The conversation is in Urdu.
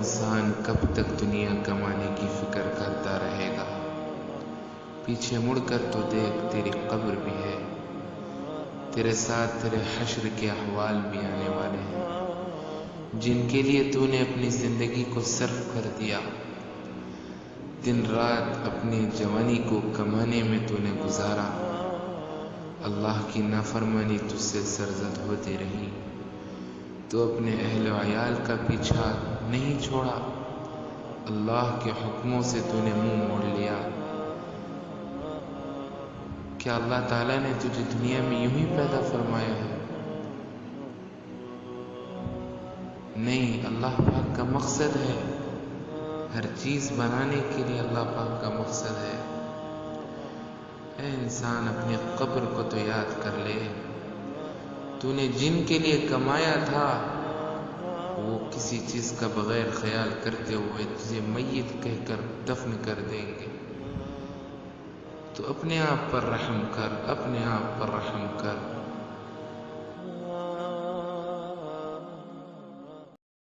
انسان کب تک دنیا کمانے کی فکر کرتا رہے گا؟ پیچھے مڑ کر تو دیکھ، تیری قبر بھی ہے، تیرے ساتھ تیرے حشر کے احوال بھی آنے والے ہیں، جن کے لیے تو نے اپنی زندگی کو صرف کر دیا۔ دن رات اپنی جوانی کو کمانے میں تو نے گزارا، اللہ کی نافرمانی تجھ سے سرزد ہوتی رہی، تو اپنے اہل و عیال کا پیچھا نہیں چھوڑا، اللہ کے حکموں سے تو نے منہ موڑ لیا۔ کیا اللہ تعالیٰ نے تجھے دنیا میں یوں ہی پیدا فرمایا ہے؟ نہیں، اللہ پاک کا مقصد ہے، ہر چیز بنانے کے لیے اللہ پاک کا مقصد ہے۔ اے انسان، اپنی قبر کو تو یاد کر لے، تو نے جن کے لیے کمایا تھا وہ کسی چیز کا بغیر خیال کرتے ہوئے تجھے میت کہہ کر دفن کر دیں گے، تو اپنے آپ پر رحم کر، اپنے آپ پر رحم کر۔